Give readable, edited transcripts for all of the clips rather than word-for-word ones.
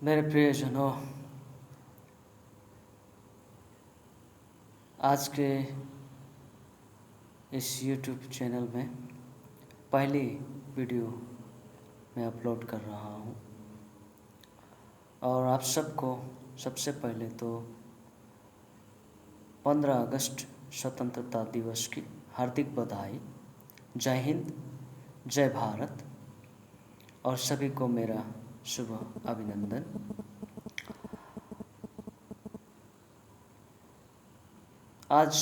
मेरे प्रियजनों, आज के इस YouTube चैनल में पहली वीडियो मैं अपलोड कर रहा हूँ और आप सबको सबसे पहले तो 15 अगस्त स्वतंत्रता दिवस की हार्दिक बधाई। जय हिंद, जय भारत और सभी को मेरा शुभ अभिनंदन। आज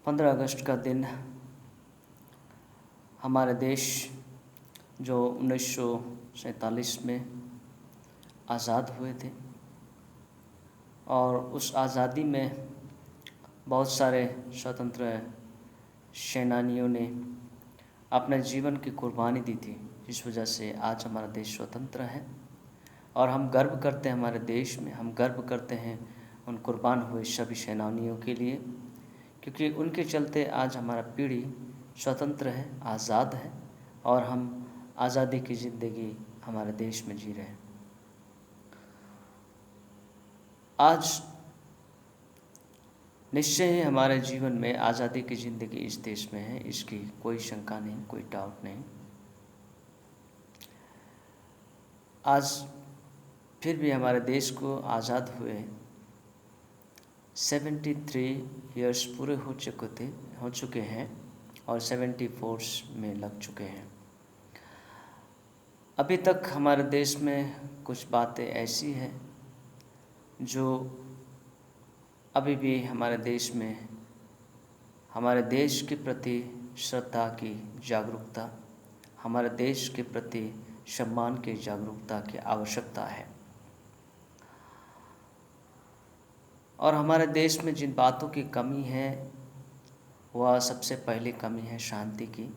15 अगस्त का दिन हमारे देश जो 1947 में आज़ाद हुए थे और उस आज़ादी में बहुत सारे स्वतंत्र सेनानियों ने अपने जीवन की कुर्बानी दी थी, जिस वजह से आज हमारा देश स्वतंत्र है। और हम गर्व करते हैं हमारे देश में, हम गर्व करते हैं उन कुर्बान हुए सभी सेनानियों के लिए, क्योंकि उनके चलते आज हमारा पीढ़ी स्वतंत्र है, आज़ाद है और हम आज़ादी की ज़िंदगी हमारे देश में जी रहे हैं। आज निश्चय ही हमारे जीवन में आज़ादी की ज़िंदगी इस देश में है, इसकी कोई शंका नहीं, कोई डाउट नहीं। आज फिर भी हमारे देश को आज़ाद हुए 73 इयर्स पूरे हो चुके हैं और 74 में लग चुके हैं। अभी तक हमारे देश में कुछ बातें ऐसी हैं जो अभी भी हमारे देश में हमारे देश के प्रति श्रद्धा की जागरूकता, हमारे देश के प्रति सम्मान की जागरूकता की आवश्यकता है। और हमारे देश में जिन बातों की कमी है वह सबसे पहली कमी है शांति की।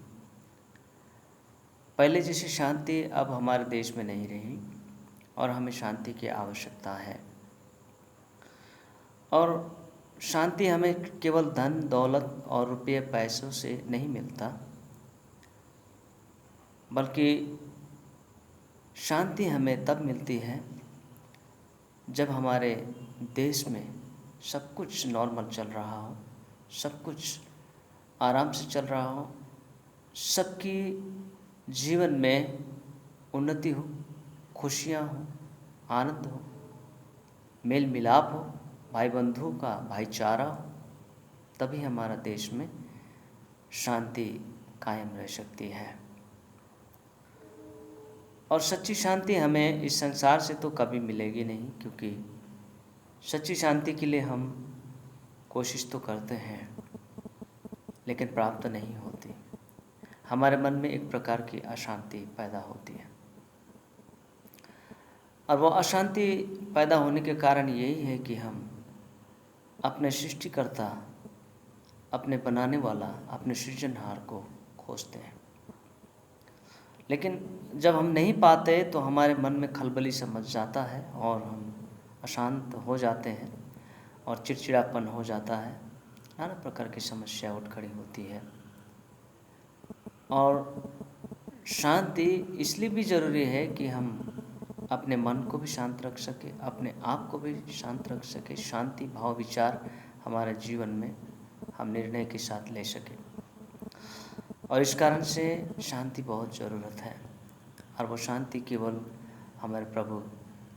पहले जैसी शांति अब हमारे देश में नहीं रही और हमें शांति की आवश्यकता है। और शांति हमें केवल धन दौलत और रुपये पैसों से नहीं मिलता, बल्कि शांति हमें तब मिलती है जब हमारे देश में सब कुछ नॉर्मल चल रहा हो, सब कुछ आराम से चल रहा हो, सबकी जीवन में उन्नति हो, खुशियाँ हो, आनंद हो, मेल मिलाप हो, भाई बंधुओं का भाईचारा हो, तभी हमारा देश में शांति कायम रह सकती है। और सच्ची शांति हमें इस संसार से तो कभी मिलेगी नहीं, क्योंकि सच्ची शांति के लिए हम कोशिश तो करते हैं लेकिन प्राप्त नहीं होती। हमारे मन में एक प्रकार की अशांति पैदा होती है और वो अशांति पैदा होने के कारण यही है कि हम अपने सृष्टिकर्ता, अपने बनाने वाला, अपने सृजनहार को खोजते हैं। लेकिन जब हम नहीं पाते तो हमारे मन में खलबली सा मच जाता है और हम अशांत हो जाते हैं और चिड़चिड़ापन हो जाता है, नाना प्रकार की समस्या उठ खड़ी होती है। और शांति इसलिए भी ज़रूरी है कि हम अपने मन को भी शांत रख सके, अपने आप को भी शांत रख सके। शांति भाव विचार हमारे जीवन में हम निर्णय के साथ ले सके और इस कारण से शांति बहुत ज़रूरत है। और वो शांति केवल हमारे प्रभु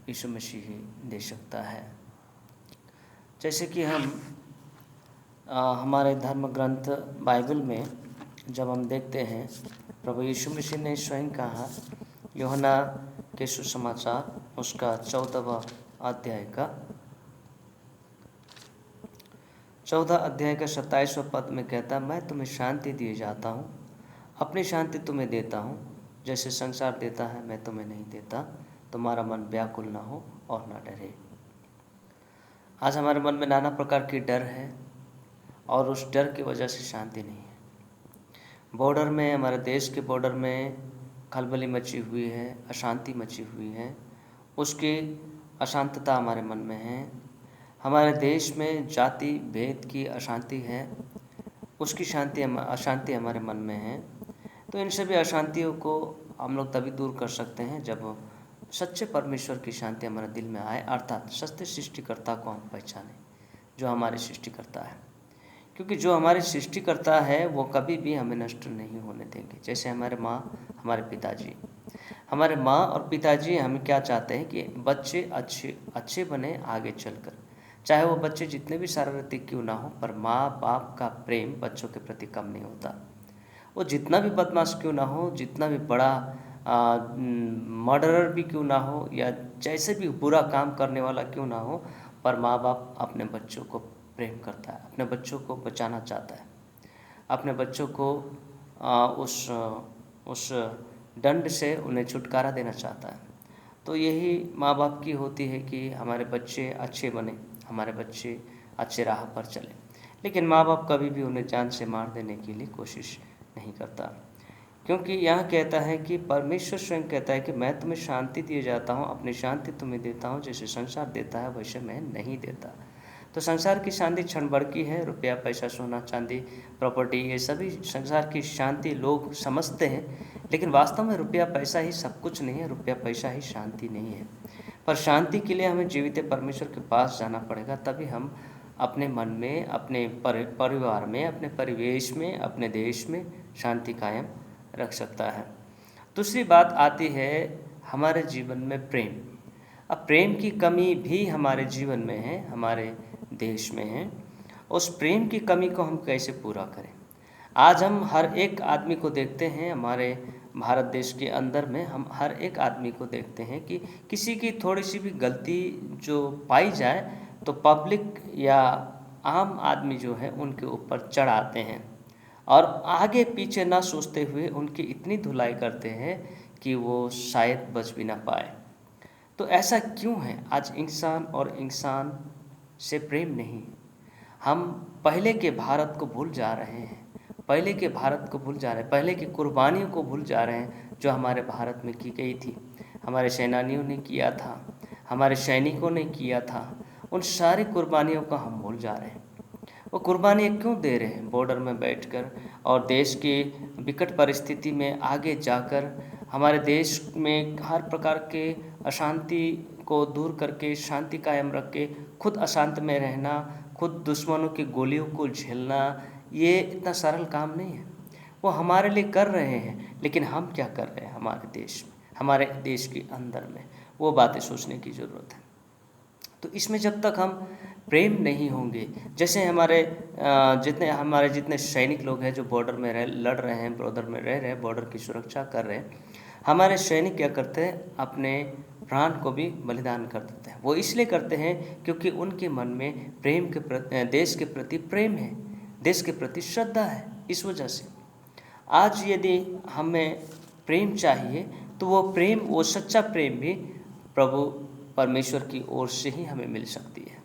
यीशु मसीह ही दे सकता है। जैसे कि हम हमारे धर्म ग्रंथ बाइबल में जब हम देखते हैं, प्रभु यीशु मसीह ने स्वयं कहा, यूहन्ना के सुसमाचार उसका 14वां अध्याय का 14 अध्याय का 27वां पद में कहता, मैं तुम्हें शांति दिए जाता हूँ, अपनी शांति तुम्हें देता हूँ, जैसे संसार देता है मैं तुम्हें नहीं देता। तुम्हारा मन व्याकुल ना हो और ना डरे। आज हमारे मन में नाना प्रकार की डर है और उस डर की वजह से शांति नहीं है। बॉर्डर में, हमारे देश के बॉर्डर में खलबली मची हुई है, अशांति मची हुई है, उसकी अशांतता हमारे मन में है। हमारे देश में जाति भेद की अशांति है, उसकी अशांति हमारे मन में है। तो इन सभी अशांतियों को हम लोग तभी दूर कर सकते हैं जब सच्चे परमेश्वर की शांति हमारे दिल में आए, अर्थात सत्य सृष्टिकर्ता को हम पहचानें जो हमारे सृष्टिकर्ता है। क्योंकि जो हमारे सृष्टिकर्ता है वो कभी भी हमें नष्ट नहीं होने देंगे। जैसे हमारे माँ, हमारे माँ और पिताजी हमें क्या चाहते हैं कि बच्चे अच्छे अच्छे बने आगे चलकर, चाहे वो बच्चे जितने भी शरारती क्यों ना हो, पर माँ बाप का प्रेम बच्चों के प्रति कम नहीं होता। वो जितना भी बदमाश क्यों ना हो, जितना भी बड़ा मर्डरर भी क्यों ना हो, या जैसे भी बुरा काम करने वाला क्यों ना हो, पर माँ बाप अपने बच्चों को प्रेम करता है, अपने बच्चों को बचाना चाहता है, अपने बच्चों को उस दंड से उन्हें छुटकारा देना चाहता है। तो यही माँ बाप की होती है कि हमारे बच्चे अच्छे बने, हमारे बच्चे अच्छे राह पर चले। लेकिन माँ बाप कभी भी उन्हें जान से मार देने के लिए कोशिश नहीं करता, क्योंकि यहाँ कहता है कि परमेश्वर स्वयं कहता है कि मैं तुम्हें शांति दिए जाता हूँ, अपनी शांति तुम्हें देता हूँ, जैसे संसार देता है वैसे मैं नहीं देता। तो संसार की शांति क्षण भर की है। रुपया पैसा सोना चांदी प्रॉपर्टी ये सभी संसार की शांति लोग समझते हैं, लेकिन वास्तव में रुपया पैसा ही सब कुछ नहीं है, रुपया पैसा ही शांति नहीं है। पर शांति के लिए हमें जीवित परमेश्वर के पास जाना पड़ेगा, तभी हम अपने मन में, अपने परिवार में, अपने परिवेश में, अपने देश में शांति कायम रख सकता है। दूसरी बात आती है हमारे जीवन में प्रेम। अब प्रेम की कमी भी हमारे जीवन में है, हमारे देश में है। उस प्रेम की कमी को हम कैसे पूरा करें? आज हम हर एक आदमी को देखते हैं, हमारे भारत देश के अंदर में हम हर एक आदमी को देखते हैं कि किसी की थोड़ी सी भी गलती जो पाई जाए तो पब्लिक या आम आदमी जो है उनके ऊपर चढ़ आते हैं और आगे पीछे ना सोचते हुए उनकी इतनी धुलाई करते हैं कि वो शायद बच भी ना पाए। तो ऐसा क्यों है? आज इंसान और इंसान से प्रेम नहीं। हम पहले के भारत को भूल जा रहे हैं, पहले के भारत को भूल जा रहे हैं, पहले की कुर्बानियों को भूल जा रहे हैं जो हमारे भारत में की गई थी, हमारे सेनानियों ने किया था, हमारे सैनिकों ने किया था। उन सारी कुर्बानियों को हम भूल जा रहे हैं। वो कुर्बानियाँ क्यों दे रहे हैं बॉर्डर में बैठकर और देश की विकट परिस्थिति में आगे जाकर हमारे देश में हर प्रकार के अशांति को दूर करके शांति कायम रख के खुद अशांत में रहना, खुद दुश्मनों की गोलियों को झेलना, ये इतना सरल काम नहीं है। वो हमारे लिए कर रहे हैं, लेकिन हम क्या कर रहे हैं हमारे देश में, हमारे देश के अंदर में, वो बातें सोचने की ज़रूरत है। तो इसमें जब तक हम प्रेम नहीं होंगे, जैसे हमारे जितने सैनिक लोग हैं जो बॉर्डर में लड़ रहे हैं, बॉर्डर में रह रहे हैं, बॉर्डर की सुरक्षा कर रहे हैं, हमारे सैनिक क्या करते हैं? अपने प्राण को भी बलिदान कर देते हैं। वो इसलिए करते हैं क्योंकि उनके मन में प्रेम के प्रति, देश के प्रति प्रेम है, देश के प्रति श्रद्धा है। इस वजह से आज यदि हमें प्रेम चाहिए तो वो प्रेम, वो सच्चा प्रेम भी प्रभु परमेश्वर की ओर से ही हमें मिल सकती है।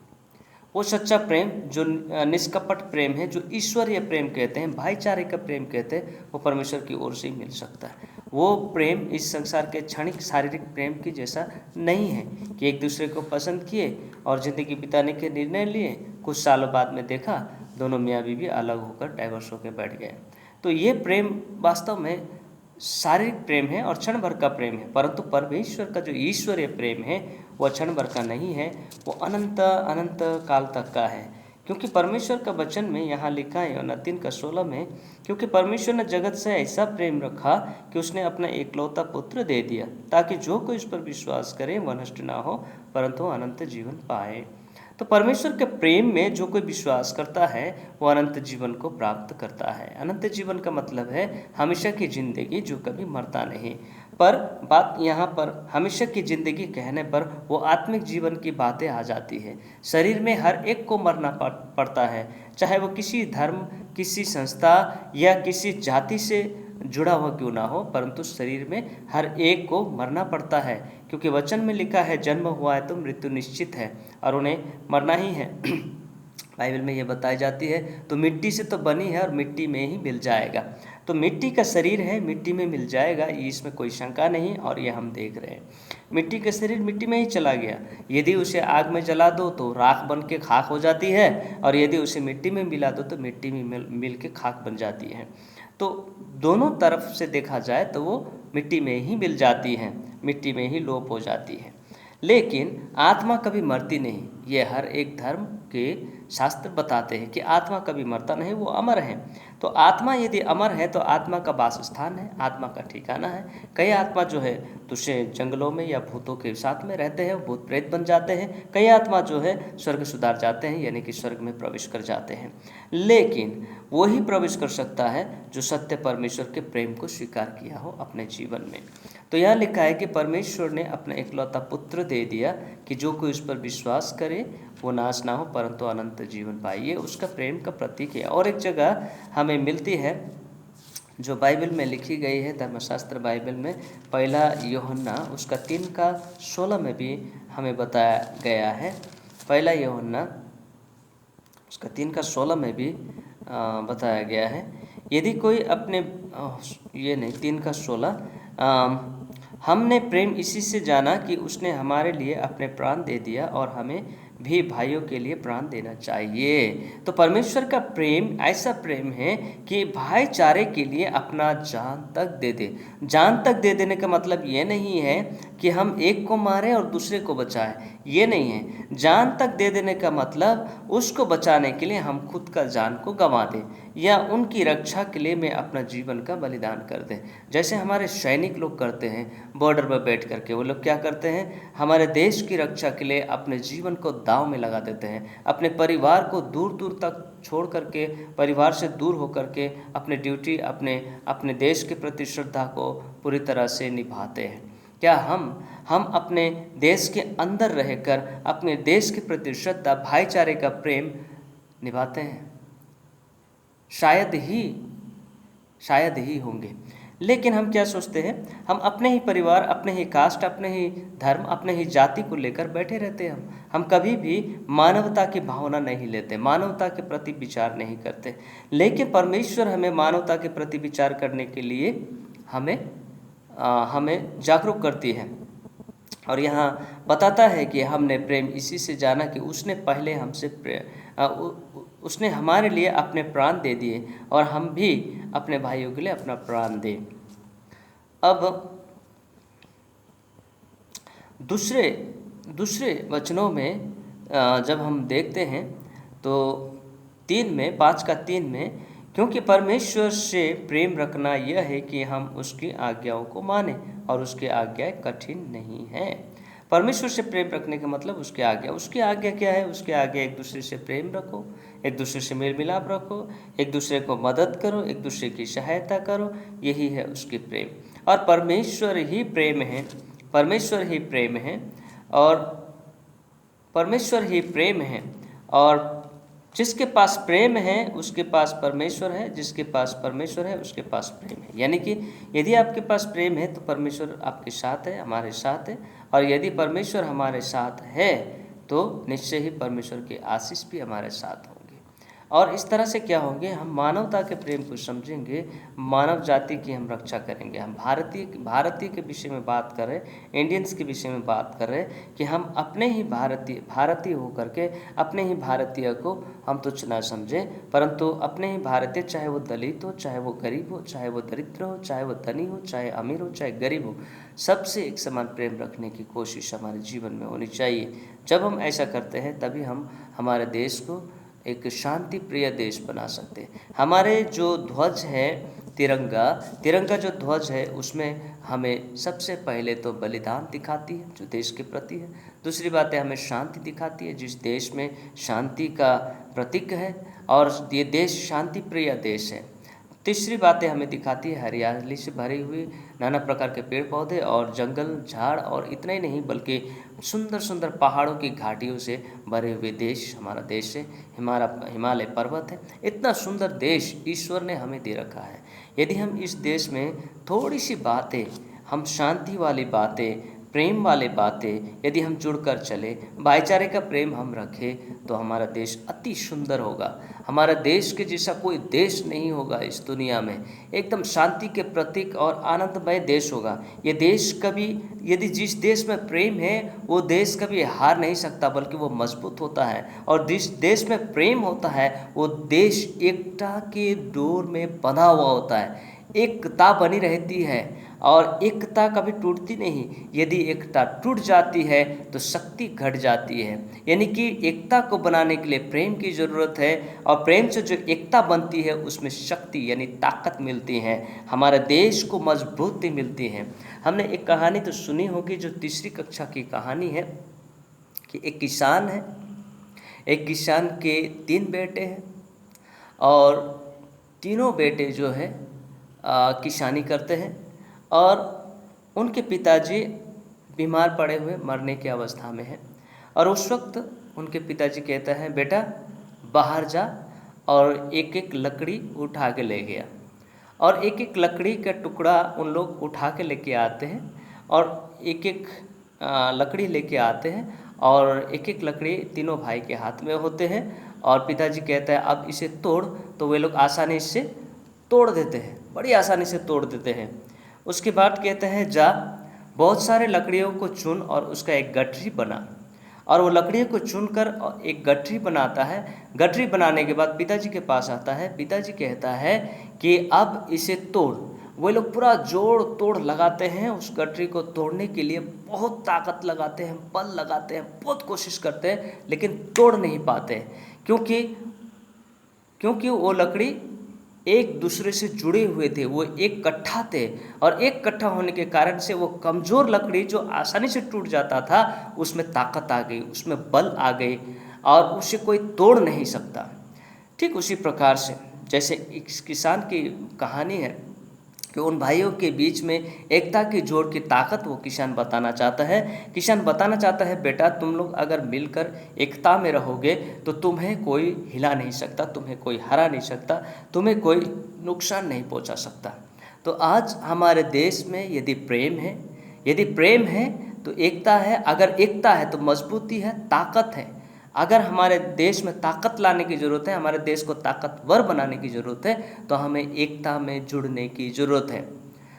वो सच्चा प्रेम जो निष्कपट प्रेम है, जो ईश्वरीय प्रेम कहते हैं, भाईचारे का प्रेम कहते हैं, वो परमेश्वर की ओर से ही मिल सकता है। वो प्रेम इस संसार के क्षणिक शारीरिक प्रेम की जैसा नहीं है कि एक दूसरे को पसंद किए और ज़िंदगी बिताने के निर्णय लिए, कुछ सालों बाद में देखा दोनों मियाँ बीवी अलग होकर डाइवर्स होकर बैठ गए। तो ये प्रेम वास्तव में शारीरिक प्रेम है और क्षण भर का प्रेम है, परंतु परमेश्वर का जो ईश्वरीय प्रेम है वह क्षण भर का नहीं है, वो अनंत अनंत काल तक का है। क्योंकि परमेश्वर का वचन में यहाँ लिखा है यूहन्ना 3:16 में, क्योंकि परमेश्वर ने जगत से ऐसा प्रेम रखा कि उसने अपना एकलौता पुत्र दे दिया, ताकि जो कोई उस पर विश्वास करे वह नष्ट ना हो परंतु अनंत जीवन पाए। तो परमेश्वर के प्रेम में जो कोई विश्वास करता है वो अनंत जीवन को प्राप्त करता है। अनंत जीवन का मतलब है हमेशा की ज़िंदगी जो कभी मरता नहीं। पर बात यहाँ पर हमेशा की ज़िंदगी कहने पर वो आत्मिक जीवन की बातें आ जाती है। शरीर में हर एक को मरना पड़ता है, चाहे वो किसी धर्म, किसी संस्था या किसी जाति से जुड़ा हुआ क्यों ना हो, परंतु शरीर में हर एक को मरना पड़ता है। क्योंकि वचन में लिखा है जन्म हुआ है तो मृत्यु निश्चित है और उन्हें मरना ही है। बाइबल में ये बताई जाती है तो मिट्टी से तो बनी है और मिट्टी में ही मिल जाएगा। तो मिट्टी का शरीर है, मिट्टी में मिल जाएगा, ये इसमें कोई शंका नहीं। और ये हम देख रहे हैं मिट्टी का शरीर मिट्टी में ही चला गया। यदि उसे आग में जला दो तो राख बन के खाक हो जाती है, और यदि उसे मिट्टी में मिला दो तो मिट्टी में मिल के खाक बन जाती है। तो दोनों तरफ से देखा जाए तो वो मिट्टी में ही मिल जाती हैं, मिट्टी में ही लोप हो जाती है। लेकिन आत्मा कभी मरती नहीं। ये हर एक धर्म के शास्त्र बताते हैं कि आत्मा कभी मरता नहीं, वो अमर है। तो आत्मा यदि अमर है तो आत्मा का वासस्थान है, आत्मा का ठिकाना है। कई आत्मा जो है दूसरे जंगलों में या भूतों के साथ में रहते हैं, भूत प्रेत बन जाते हैं। कई आत्मा जो है स्वर्ग सुधार जाते हैं, यानी कि स्वर्ग में प्रवेश कर जाते हैं। लेकिन वही प्रवेश कर सकता है जो सत्य परमेश्वर के प्रेम को स्वीकार किया हो अपने जीवन में। तो यहाँ लिखा है कि परमेश्वर ने अपना इकलौता पुत्र दे दिया कि जो कोई उस पर विश्वास करे वो नाश ना हो परंतु अनंत जीवन पाए। ये उसका प्रेम का प्रतीक है। और एक जगह हमें मिलती है जो बाइबल में लिखी गई है, धर्मशास्त्र बाइबल में, पहला यूहन्ना उसका 3:16 में भी हमें बताया गया है। पहला यूहन्ना उसका 3:16 में भी बताया गया है, यदि कोई अपने ये नहीं 3:16, हमने प्रेम इसी से जाना कि उसने हमारे लिए अपने प्राण दे दिया और हमें भी भाइयों के लिए प्राण देना चाहिए। तो परमेश्वर का प्रेम ऐसा प्रेम है कि भाईचारे के लिए अपना जान तक दे दे। जान तक दे देने का मतलब ये नहीं है कि हम एक को मारें और दूसरे को बचाएं, ये नहीं है। जान तक दे देने का मतलब उसको बचाने के लिए हम खुद का जान को गंवा दें या उनकी रक्षा के लिए मैं अपना जीवन का बलिदान कर दें। जैसे हमारे सैनिक लोग करते हैं बॉर्डर पर बैठ करके, वो लोग क्या करते हैं, हमारे देश की रक्षा के लिए अपने जीवन को दांव में लगा देते हैं। अपने परिवार को दूर दूर तक छोड़ करके, परिवार से दूर होकर के अपने ड्यूटी, अपने देश के प्रति श्रद्धा को पूरी तरह से निभाते हैं। क्या हम अपने देश के अंदर रहकर अपने देश के प्रति श्रद्धा, भाईचारे का प्रेम निभाते हैं? शायद ही होंगे। लेकिन हम क्या सोचते हैं, हम अपने ही परिवार, अपने ही कास्ट, अपने ही धर्म, अपने ही जाति को लेकर बैठे रहते हैं। हम कभी भी मानवता की भावना नहीं लेते, मानवता के प्रति विचार नहीं करते। लेकिन परमेश्वर हमें मानवता के प्रति विचार करने के लिए हमें जागरूक करती है। और यहाँ बताता है कि हमने प्रेम इसी से जाना कि उसने पहले उसने हमारे लिए अपने प्राण दे दिए और हम भी अपने भाइयों के लिए अपना प्राण दें। अब दूसरे वचनों में जब हम देखते हैं तो 5:3 में, क्योंकि परमेश्वर से प्रेम रखना यह है कि हम उसकी आज्ञाओं को मानें और उसकी आज्ञाएं कठिन नहीं हैं। परमेश्वर से प्रेम रखने का मतलब उसकी आज्ञा क्या है? उसकी आज्ञा एक दूसरे से प्रेम रखो, एक दूसरे से मेल मिलाप रखो, एक दूसरे को मदद करो, एक दूसरे की सहायता करो, यही है उसकी प्रेम। और परमेश्वर ही प्रेम है और जिसके पास प्रेम है उसके पास परमेश्वर है, जिसके पास परमेश्वर है उसके पास प्रेम है। यानी कि यदि आपके पास प्रेम है तो परमेश्वर आपके साथ है, हमारे साथ है। और यदि परमेश्वर हमारे साथ है तो निश्चय ही परमेश्वर की आशीष भी हमारे साथ होंगे। और इस तरह से क्या होंगे, हम मानवता के प्रेम को समझेंगे, मानव जाति की हम रक्षा करेंगे। हम भारतीय के विषय में बात कर रहे, इंडियंस के विषय में बात कर रहे कि हम अपने ही भारतीय होकर के अपने ही भारतीय को हम तुच्छ ना समझें, परंतु अपने ही भारतीय, चाहे वो दलित हो, चाहे वो गरीब हो, चाहे वो दरिद्र हो, चाहे वो धनी हो, चाहे अमीर हो, चाहे गरीब हो, सबसे एक समान प्रेम रखने की कोशिश हमारे जीवन में होनी चाहिए। जब हम ऐसा करते हैं तभी हम हमारे देश को एक शांति प्रिय देश बना सकते हैं। हमारे जो ध्वज है तिरंगा जो ध्वज है उसमें हमें सबसे पहले तो बलिदान दिखाती है जो देश के प्रति है। दूसरी बात है हमें शांति दिखाती है, जिस देश में शांति का प्रतीक है और ये देश शांति प्रिय देश है। तीसरी बातें हमें दिखाती है हरियाली से भरी हुई नाना प्रकार के पेड़ पौधे और जंगल झाड़, और इतना ही नहीं बल्कि सुंदर सुंदर पहाड़ों की घाटियों से भरे हुए देश हमारा देश है। हिमालय पर्वत है। इतना सुंदर देश ईश्वर ने हमें दे रखा है। यदि हम इस देश में थोड़ी सी बातें, हम शांति वाली बातें, प्रेम वाले बातें यदि हम जुड़कर चले, भाईचारे का प्रेम हम रखें तो हमारा देश अति सुंदर होगा। हमारा देश के जैसा कोई देश नहीं होगा इस दुनिया में। एकदम शांति के प्रतीक और आनंदमय देश होगा ये देश। कभी यदि जिस देश में प्रेम है वो देश कभी हार नहीं सकता, बल्कि वो मजबूत होता है। और जिस देश में प्रेम होता है वो देश एकता के डोर में बंधा हुआ होता है, एकता बनी रहती है। और एकता कभी टूटती नहीं। यदि एकता टूट जाती है तो शक्ति घट जाती है। यानी कि एकता को बनाने के लिए प्रेम की ज़रूरत है, और प्रेम से जो एकता बनती है उसमें शक्ति यानी ताकत मिलती है, हमारे देश को मजबूती मिलती है। हमने एक कहानी तो सुनी होगी जो तीसरी कक्षा की कहानी है कि एक किसान है, एक किसान के 3 बेटे हैं और तीनों बेटे जो है किसानी करते हैं, और उनके पिताजी बीमार पड़े हुए मरने की अवस्था में हैं। और उस वक्त उनके पिताजी कहते हैं, बेटा बाहर जा, और एक एक लकड़ी उठा के ले गया, और एक एक लकड़ी का टुकड़ा उन लोग उठा के लेके आते हैं, और एक एक लकड़ी लेके आते हैं, और एक एक लकड़ी तीनों भाई के हाथ में होते हैं। और पिताजी कहते हैं अब इसे तोड़, तो वे लोग आसानी से तोड़ देते हैं, बड़ी आसानी से तोड़ देते हैं। उसके बाद कहते हैं जा बहुत सारे लकड़ियों को चुन और उसका एक गठरी बना, और वो लकड़ियों को चुनकर एक गठरी बनाता है। गठरी बनाने के बाद पिताजी के पास आता है, पिताजी कहता है कि अब इसे तोड़। वो लोग पूरा जोड़ तोड़ लगाते हैं, उस गठरी को तोड़ने के लिए बहुत ताकत लगाते हैं, बल लगाते हैं, बहुत कोशिश करते हैं, लेकिन तोड़ नहीं पाते, क्योंकि वो लकड़ी एक दूसरे से जुड़े हुए थे, वो एक कट्ठा थे, और एक कट्ठा होने के कारण से वो कमज़ोर लकड़ी जो आसानी से टूट जाता था उसमें ताकत आ गई, उसमें बल आ गई, और उसे कोई तोड़ नहीं सकता। ठीक उसी प्रकार से जैसे इस किसान की कहानी है कि उन भाइयों के बीच में एकता की जोड़ की ताकत वो किसान बताना चाहता है। किसान बताना चाहता है बेटा तुम लोग अगर मिलकर एकता में रहोगे तो तुम्हें कोई हिला नहीं सकता, तुम्हें कोई हरा नहीं सकता, तुम्हें कोई नुकसान नहीं पहुंचा सकता। तो आज हमारे देश में यदि प्रेम है तो एकता है, अगर एकता है तो मजबूती है, ताकत है। अगर हमारे देश में ताकत लाने की ज़रूरत है, हमारे देश को ताकतवर बनाने की ज़रूरत है, तो हमें एकता में जुड़ने की ज़रूरत है।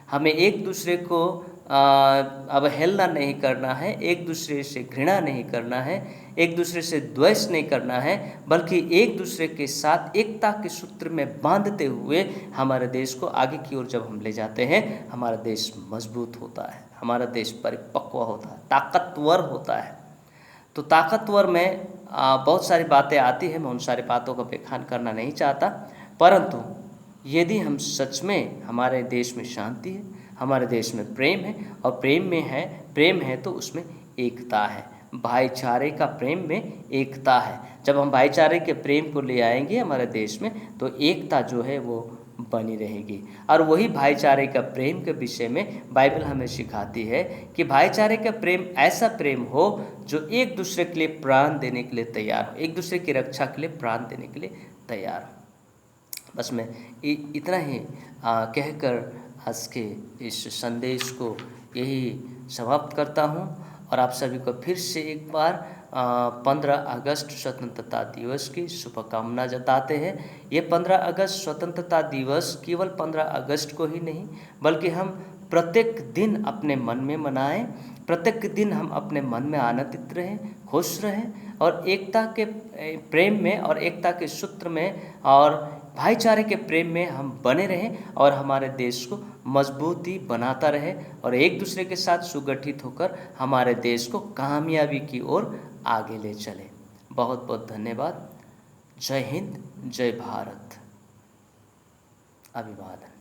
हमें एक दूसरे को अवहेलना नहीं करना है, एक दूसरे से घृणा नहीं करना है, एक दूसरे से द्वेष नहीं करना है, बल्कि एक दूसरे के साथ एकता के सूत्र में बांधते हुए हमारे देश को आगे की ओर जब हम ले जाते हैं, हमारा देश मजबूत होता है, हमारा देश परिपक्व होता है, ताकतवर होता है। तो ताकतवर में बहुत सारी बातें आती हैं, मैं उन सारी बातों का व्याख्यान करना नहीं चाहता, परंतु यदि हम सच में हमारे देश में शांति है, हमारे देश में प्रेम है, और प्रेम है तो उसमें एकता है, भाईचारे का प्रेम में एकता है। जब हम भाईचारे के प्रेम को ले आएंगे हमारे देश में तो एकता जो है वो बनी रहेगी। और वही भाईचारे का प्रेम के विषय में बाइबल हमें सिखाती है कि भाईचारे का प्रेम ऐसा प्रेम हो जो एक दूसरे के लिए प्राण देने के लिए तैयार हो, एक दूसरे की रक्षा के लिए प्राण देने के लिए तैयार हो। बस मैं इतना ही कहकर आज के इस संदेश को यही समाप्त करता हूँ, और आप सभी को फिर से एक बार 15 अगस्त स्वतंत्रता दिवस की शुभकामना जताते हैं। ये 15 अगस्त स्वतंत्रता दिवस केवल 15 अगस्त को ही नहीं, बल्कि हम प्रत्येक दिन अपने मन में मनाएं, प्रत्येक दिन हम अपने मन में आनंदित रहें, खुश रहें, और एकता के प्रेम में और एकता के सूत्र में और भाईचारे के प्रेम में हम बने रहें, और हमारे देश को मजबूती बनाता रहे, और एक दूसरे के साथ सुगठित होकर हमारे देश को कामयाबी की ओर आगे ले चले। बहुत बहुत धन्यवाद। जय हिंद, जय भारत, अभिवादन।